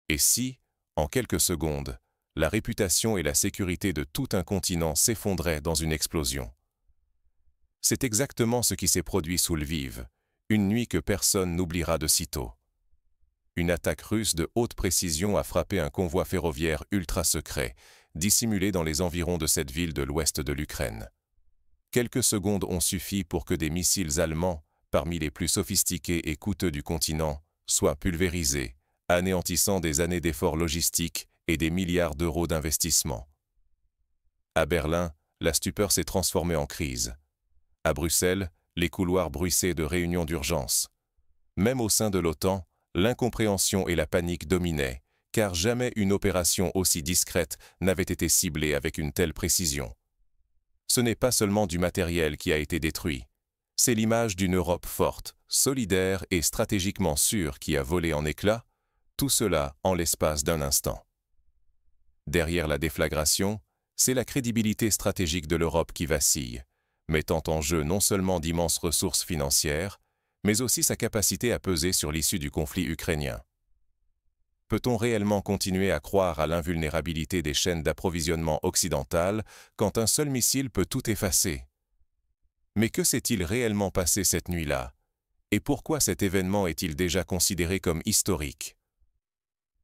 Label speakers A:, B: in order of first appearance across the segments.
A: Et si, en quelques secondes, la réputation et la sécurité de tout un continent s'effondraient dans une explosion? C'est exactement ce qui s'est produit sous Lviv, une nuit que personne n'oubliera de sitôt. Une attaque russe de haute précision a frappé un convoi ferroviaire ultra secret, dissimulé dans les environs de cette ville de l'ouest de l'Ukraine. Quelques secondes ont suffi pour que des missiles allemands, parmi les plus sophistiqués et coûteux du continent, soient pulvérisés, anéantissant des années d'efforts logistiques et des milliards d'euros d'investissement. À Berlin, la stupeur s'est transformée en crise. À Bruxelles, les couloirs bruissaient de réunions d'urgence. Même au sein de l'OTAN, l'incompréhension et la panique dominaient, car jamais une opération aussi discrète n'avait été ciblée avec une telle précision. Ce n'est pas seulement du matériel qui a été détruit, c'est l'image d'une Europe forte, solidaire et stratégiquement sûre qui a volé en éclats, tout cela en l'espace d'un instant. Derrière la déflagration, c'est la crédibilité stratégique de l'Europe qui vacille, mettant en jeu non seulement d'immenses ressources financières, mais aussi sa capacité à peser sur l'issue du conflit ukrainien. Peut-on réellement continuer à croire à l'invulnérabilité des chaînes d'approvisionnement occidentales quand un seul missile peut tout effacer? Mais que s'est-il réellement passé cette nuit-là? Et pourquoi cet événement est-il déjà considéré comme historique?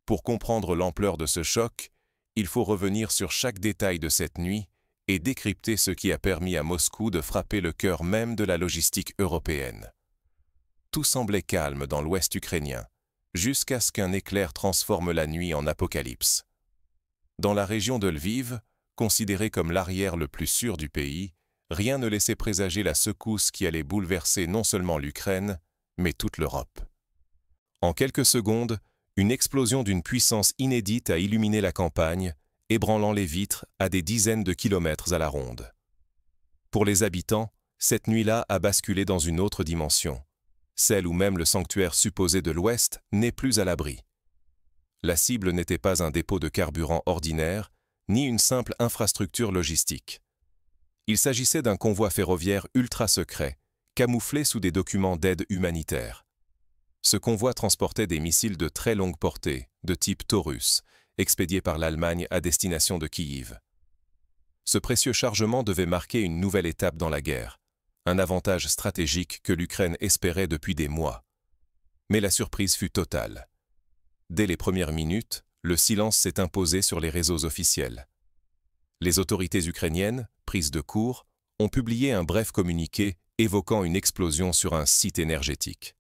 A: Pour comprendre l'ampleur de ce choc, il faut revenir sur chaque détail de cette nuit et décrypter ce qui a permis à Moscou de frapper le cœur même de la logistique européenne. Tout semblait calme dans l'ouest ukrainien, jusqu'à ce qu'un éclair transforme la nuit en apocalypse. Dans la région de Lviv, considérée comme l'arrière le plus sûr du pays, rien ne laissait présager la secousse qui allait bouleverser non seulement l'Ukraine, mais toute l'Europe. En quelques secondes, une explosion d'une puissance inédite a illuminé la campagne, ébranlant les vitres à des dizaines de kilomètres à la ronde. Pour les habitants, cette nuit-là a basculé dans une autre dimension, celle où même le sanctuaire supposé de l'Ouest n'est plus à l'abri. La cible n'était pas un dépôt de carburant ordinaire, ni une simple infrastructure logistique. Il s'agissait d'un convoi ferroviaire ultra secret, camouflé sous des documents d'aide humanitaire. Ce convoi transportait des missiles de très longue portée, de type Taurus, expédiés par l'Allemagne à destination de Kiev. Ce précieux chargement devait marquer une nouvelle étape dans la guerre, un avantage stratégique que l'Ukraine espérait depuis des mois. Mais la surprise fut totale. Dès les premières minutes, le silence s'est imposé sur les réseaux officiels. Les autorités ukrainiennes, prises de court, ont publié un bref communiqué évoquant une explosion sur un site énergétique.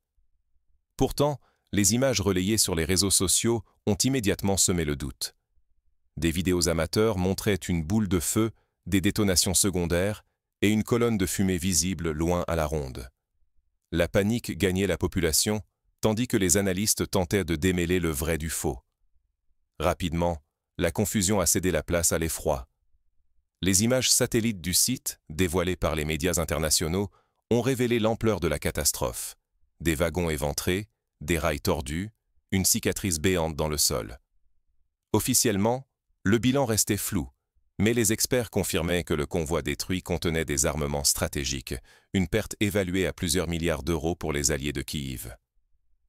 A: Pourtant, les images relayées sur les réseaux sociaux ont immédiatement semé le doute. Des vidéos amateurs montraient une boule de feu, des détonations secondaires et une colonne de fumée visible loin à la ronde. La panique gagnait la population, tandis que les analystes tentaient de démêler le vrai du faux. Rapidement, la confusion a cédé la place à l'effroi. Les images satellites du site, dévoilées par les médias internationaux, ont révélé l'ampleur de la catastrophe. Des wagons éventrés, des rails tordus, une cicatrice béante dans le sol. Officiellement, le bilan restait flou, mais les experts confirmaient que le convoi détruit contenait des armements stratégiques, une perte évaluée à plusieurs milliards d'euros pour les alliés de Kiev.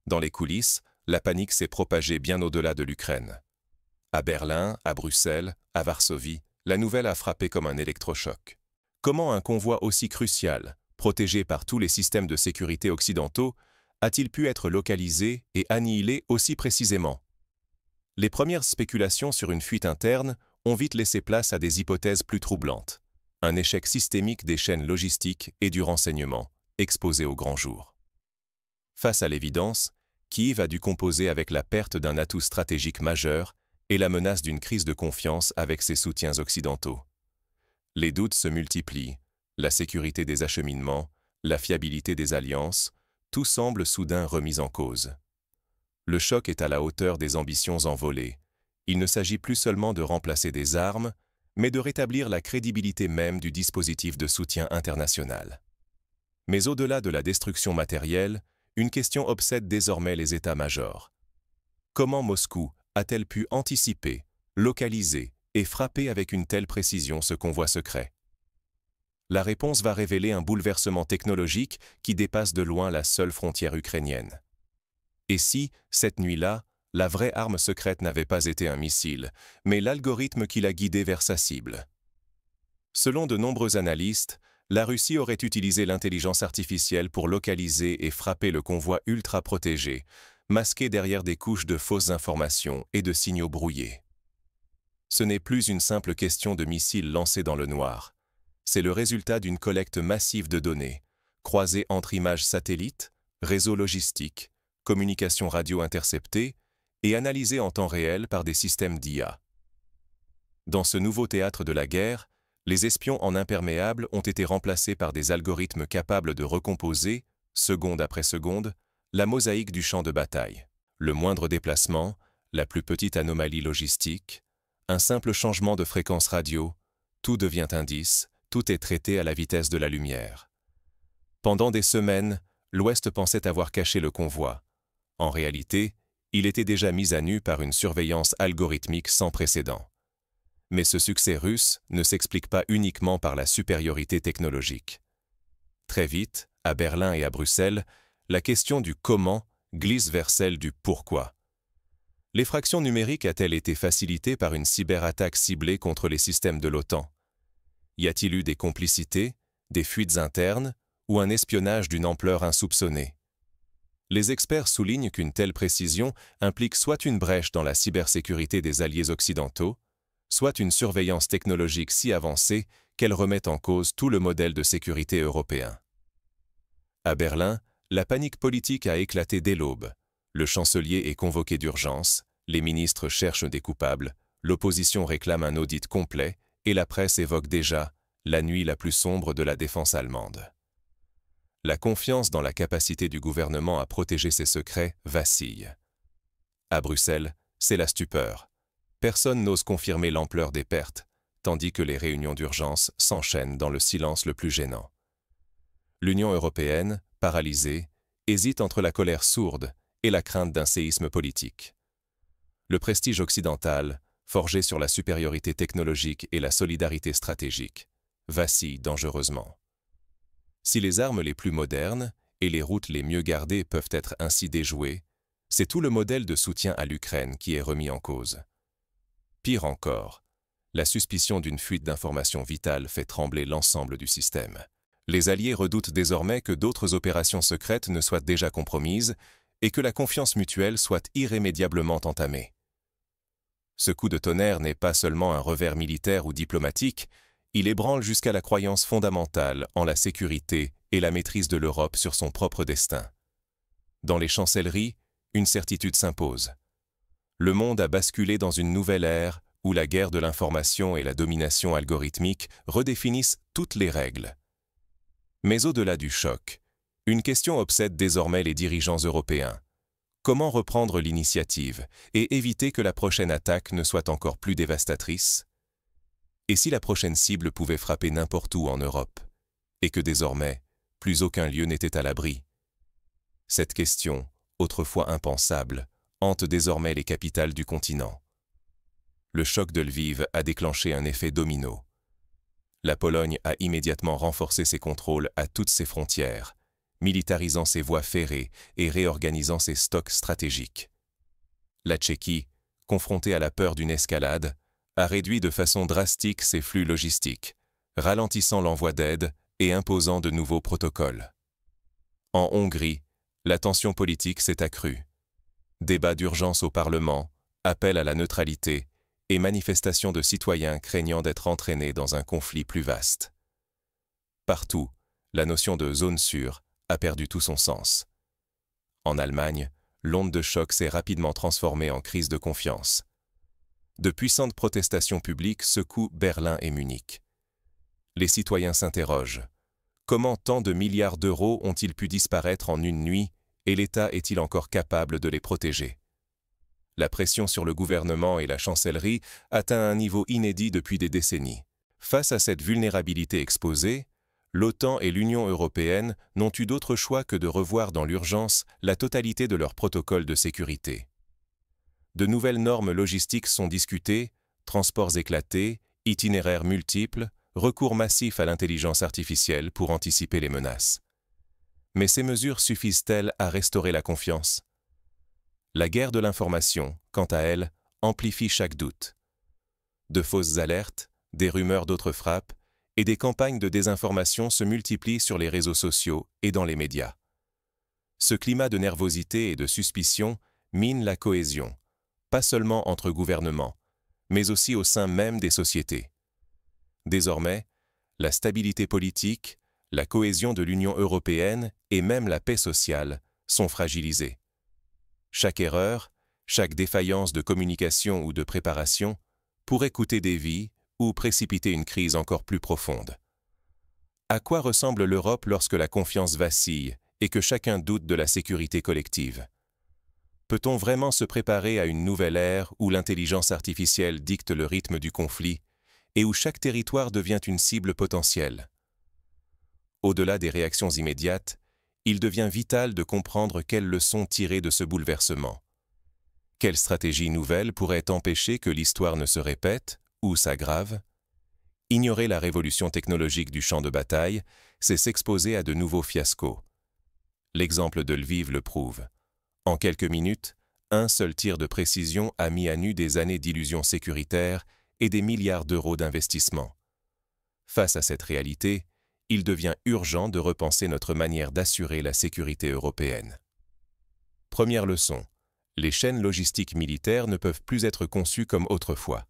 A: Dans les coulisses, la panique s'est propagée bien au-delà de l'Ukraine. À Berlin, à Bruxelles, à Varsovie, la nouvelle a frappé comme un électrochoc. Comment un convoi aussi crucial, protégé par tous les systèmes de sécurité occidentaux, a-t-il pu être localisé et annihilé aussi précisément? Les premières spéculations sur une fuite interne ont vite laissé place à des hypothèses plus troublantes. Un échec systémique des chaînes logistiques et du renseignement, exposé au grand jour. Face à l'évidence, Kiev a dû composer avec la perte d'un atout stratégique majeur et la menace d'une crise de confiance avec ses soutiens occidentaux. Les doutes se multiplient, la sécurité des acheminements, la fiabilité des alliances, tout semble soudain remis en cause. Le choc est à la hauteur des ambitions envolées. Il ne s'agit plus seulement de remplacer des armes, mais de rétablir la crédibilité même du dispositif de soutien international. Mais au-delà de la destruction matérielle, une question obsède désormais les états-majors. Comment Moscou a-t-elle pu anticiper, localiser et frapper avec une telle précision ce convoi secret? La réponse va révéler un bouleversement technologique qui dépasse de loin la seule frontière ukrainienne. Et si, cette nuit-là, la vraie arme secrète n'avait pas été un missile, mais l'algorithme qui l'a guidé vers sa cible. Selon de nombreux analystes, la Russie aurait utilisé l'intelligence artificielle pour localiser et frapper le convoi ultra protégé, masqué derrière des couches de fausses informations et de signaux brouillés. Ce n'est plus une simple question de missiles lancés dans le noir. C'est le résultat d'une collecte massive de données, croisées entre images satellites, réseaux logistiques, communications radio interceptées et analysées en temps réel par des systèmes d'IA. Dans ce nouveau théâtre de la guerre, les espions en imperméable ont été remplacés par des algorithmes capables de recomposer, seconde après seconde, la mosaïque du champ de bataille. Le moindre déplacement, la plus petite anomalie logistique, un simple changement de fréquence radio, tout devient indice, tout est traité à la vitesse de la lumière. Pendant des semaines, l'Ouest pensait avoir caché le convoi. En réalité, il était déjà mis à nu par une surveillance algorithmique sans précédent. Mais ce succès russe ne s'explique pas uniquement par la supériorité technologique. Très vite, à Berlin et à Bruxelles, la question du comment glisse vers celle du pourquoi. L'effraction numérique a-t-elle été facilitée par une cyberattaque ciblée contre les systèmes de l'OTAN? Y a-t-il eu des complicités, des fuites internes ou un espionnage d'une ampleur insoupçonnée? Les experts soulignent qu'une telle précision implique soit une brèche dans la cybersécurité des alliés occidentaux, soit une surveillance technologique si avancée qu'elle remet en cause tout le modèle de sécurité européen. À Berlin, la panique politique a éclaté dès l'aube. Le chancelier est convoqué d'urgence, les ministres cherchent des coupables, l'opposition réclame un audit complet et la presse évoque déjà la nuit la plus sombre de la défense allemande. La confiance dans la capacité du gouvernement à protéger ses secrets vacille. À Bruxelles, c'est la stupeur. Personne n'ose confirmer l'ampleur des pertes, tandis que les réunions d'urgence s'enchaînent dans le silence le plus gênant. L'Union européenne, paralysée, hésite entre la colère sourde et la crainte d'un séisme politique. Le prestige occidental, forgé sur la supériorité technologique et la solidarité stratégique, vacille dangereusement. Si les armes les plus modernes et les routes les mieux gardées peuvent être ainsi déjouées, c'est tout le modèle de soutien à l'Ukraine qui est remis en cause. Pire encore, la suspicion d'une fuite d'informations vitales fait trembler l'ensemble du système. Les Alliés redoutent désormais que d'autres opérations secrètes ne soient déjà compromises et que la confiance mutuelle soit irrémédiablement entamée. Ce coup de tonnerre n'est pas seulement un revers militaire ou diplomatique, il ébranle jusqu'à la croyance fondamentale en la sécurité et la maîtrise de l'Europe sur son propre destin. Dans les chancelleries, une certitude s'impose. Le monde a basculé dans une nouvelle ère où la guerre de l'information et la domination algorithmique redéfinissent toutes les règles. Mais au-delà du choc, une question obsède désormais les dirigeants européens. Comment reprendre l'initiative et éviter que la prochaine attaque ne soit encore plus dévastatrice? Et si la prochaine cible pouvait frapper n'importe où en Europe, et que désormais, plus aucun lieu n'était à l'abri? Cette question, autrefois impensable, hante désormais les capitales du continent. Le choc de Lviv a déclenché un effet domino. La Pologne a immédiatement renforcé ses contrôles à toutes ses frontières, militarisant ses voies ferrées et réorganisant ses stocks stratégiques. La Tchéquie, confrontée à la peur d'une escalade, a réduit de façon drastique ses flux logistiques, ralentissant l'envoi d'aide et imposant de nouveaux protocoles. En Hongrie, la tension politique s'est accrue. Débats d'urgence au Parlement, appel à la neutralité et manifestations de citoyens craignant d'être entraînés dans un conflit plus vaste. Partout, la notion de zone sûre a perdu tout son sens. En Allemagne, l'onde de choc s'est rapidement transformée en crise de confiance. De puissantes protestations publiques secouent Berlin et Munich. Les citoyens s'interrogent. Comment tant de milliards d'euros ont-ils pu disparaître en une nuit et l'État est-il encore capable de les protéger? La pression sur le gouvernement et la chancellerie atteint un niveau inédit depuis des décennies. Face à cette vulnérabilité exposée, l'OTAN et l'Union européenne n'ont eu d'autre choix que de revoir dans l'urgence la totalité de leurs protocoles de sécurité. De nouvelles normes logistiques sont discutées, transports éclatés, itinéraires multiples, recours massif à l'intelligence artificielle pour anticiper les menaces. Mais ces mesures suffisent-elles à restaurer la confiance? La guerre de l'information, quant à elle, amplifie chaque doute. De fausses alertes, des rumeurs d'autres frappes, et des campagnes de désinformation se multiplient sur les réseaux sociaux et dans les médias. Ce climat de nervosité et de suspicion mine la cohésion, pas seulement entre gouvernements, mais aussi au sein même des sociétés. Désormais, la stabilité politique, la cohésion de l'Union européenne et même la paix sociale sont fragilisées. Chaque erreur, chaque défaillance de communication ou de préparation pourrait coûter des vies ou précipiter une crise encore plus profonde. À quoi ressemble l'Europe lorsque la confiance vacille et que chacun doute de la sécurité collective? Peut-on vraiment se préparer à une nouvelle ère où l'intelligence artificielle dicte le rythme du conflit et où chaque territoire devient une cible potentielle? Au-delà des réactions immédiates, il devient vital de comprendre quelles leçons tirer de ce bouleversement. Quelle stratégie nouvelle pourrait empêcher que l'histoire ne se répète ou s'aggrave? Ignorer la révolution technologique du champ de bataille, c'est s'exposer à de nouveaux fiascos. L'exemple de Lviv le prouve. En quelques minutes, un seul tir de précision a mis à nu des années d'illusions sécuritaires et des milliards d'euros d'investissement. Face à cette réalité, il devient urgent de repenser notre manière d'assurer la sécurité européenne. Première leçon. Les chaînes logistiques militaires ne peuvent plus être conçues comme autrefois.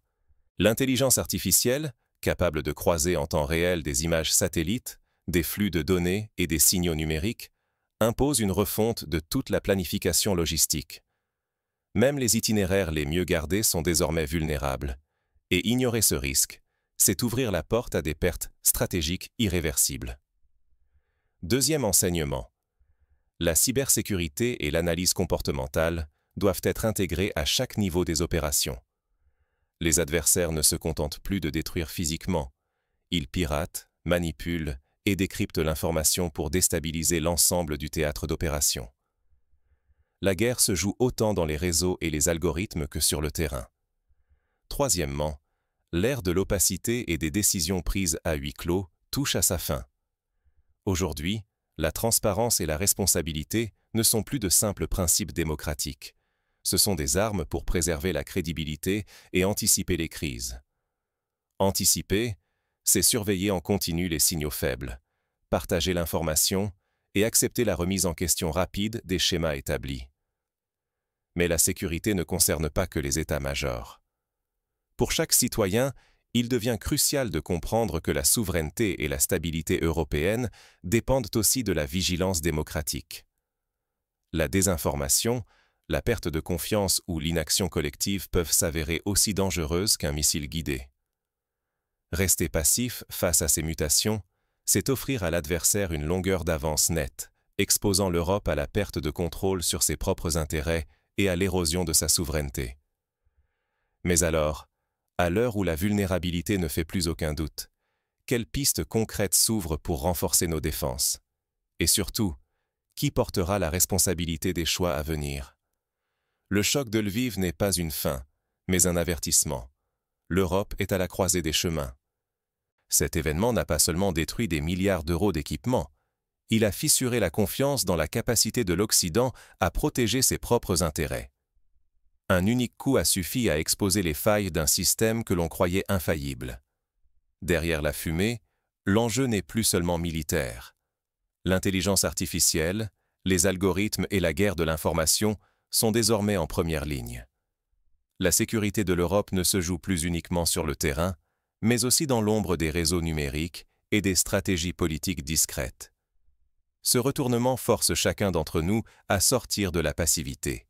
A: L'intelligence artificielle, capable de croiser en temps réel des images satellites, des flux de données et des signaux numériques, impose une refonte de toute la planification logistique. Même les itinéraires les mieux gardés sont désormais vulnérables. Et ignorer ce risque, c'est ouvrir la porte à des pertes stratégiques irréversibles. Deuxième enseignement. La cybersécurité et l'analyse comportementale doivent être intégrées à chaque niveau des opérations. Les adversaires ne se contentent plus de détruire physiquement. Ils piratent, manipulent et décryptent l'information pour déstabiliser l'ensemble du théâtre d'opération. La guerre se joue autant dans les réseaux et les algorithmes que sur le terrain. Troisièmement, l'ère de l'opacité et des décisions prises à huis clos touche à sa fin. Aujourd'hui, la transparence et la responsabilité ne sont plus de simples principes démocratiques. Ce sont des armes pour préserver la crédibilité et anticiper les crises. Anticiper, c'est surveiller en continu les signaux faibles, partager l'information et accepter la remise en question rapide des schémas établis. Mais la sécurité ne concerne pas que les états-majors. Pour chaque citoyen, il devient crucial de comprendre que la souveraineté et la stabilité européenne dépendent aussi de la vigilance démocratique. La désinformation, la perte de confiance ou l'inaction collective peuvent s'avérer aussi dangereuses qu'un missile guidé. Rester passif face à ces mutations, c'est offrir à l'adversaire une longueur d'avance nette, exposant l'Europe à la perte de contrôle sur ses propres intérêts et à l'érosion de sa souveraineté. Mais alors, à l'heure où la vulnérabilité ne fait plus aucun doute, quelles pistes concrètes s'ouvrent pour renforcer nos défenses? Et surtout, qui portera la responsabilité des choix à venir? Le choc de Lviv n'est pas une fin, mais un avertissement. L'Europe est à la croisée des chemins. Cet événement n'a pas seulement détruit des milliards d'euros d'équipement, il a fissuré la confiance dans la capacité de l'Occident à protéger ses propres intérêts. Un unique coup a suffi à exposer les failles d'un système que l'on croyait infaillible. Derrière la fumée, l'enjeu n'est plus seulement militaire. L'intelligence artificielle, les algorithmes et la guerre de l'information sont désormais en première ligne. La sécurité de l'Europe ne se joue plus uniquement sur le terrain, mais aussi dans l'ombre des réseaux numériques et des stratégies politiques discrètes. Ce retournement force chacun d'entre nous à sortir de la passivité.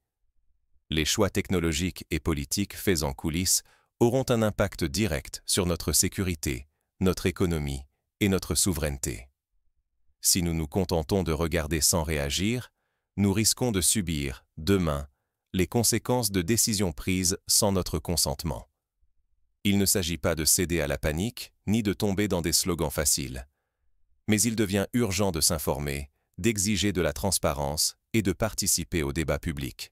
A: Les choix technologiques et politiques faits en coulisses auront un impact direct sur notre sécurité, notre économie et notre souveraineté. Si nous nous contentons de regarder sans réagir, nous risquons de subir, demain, les conséquences de décisions prises sans notre consentement. Il ne s'agit pas de céder à la panique, ni de tomber dans des slogans faciles. Mais il devient urgent de s'informer, d'exiger de la transparence et de participer au débat public.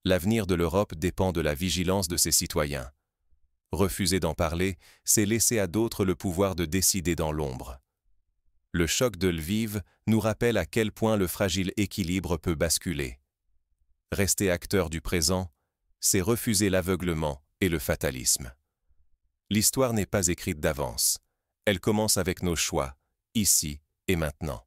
A: L'avenir de l'Europe dépend de la vigilance de ses citoyens. Refuser d'en parler, c'est laisser à d'autres le pouvoir de décider dans l'ombre. Le choc de Lviv nous rappelle à quel point le fragile équilibre peut basculer. Rester acteur du présent, c'est refuser l'aveuglement et le fatalisme. L'histoire n'est pas écrite d'avance. Elle commence avec nos choix, ici et maintenant.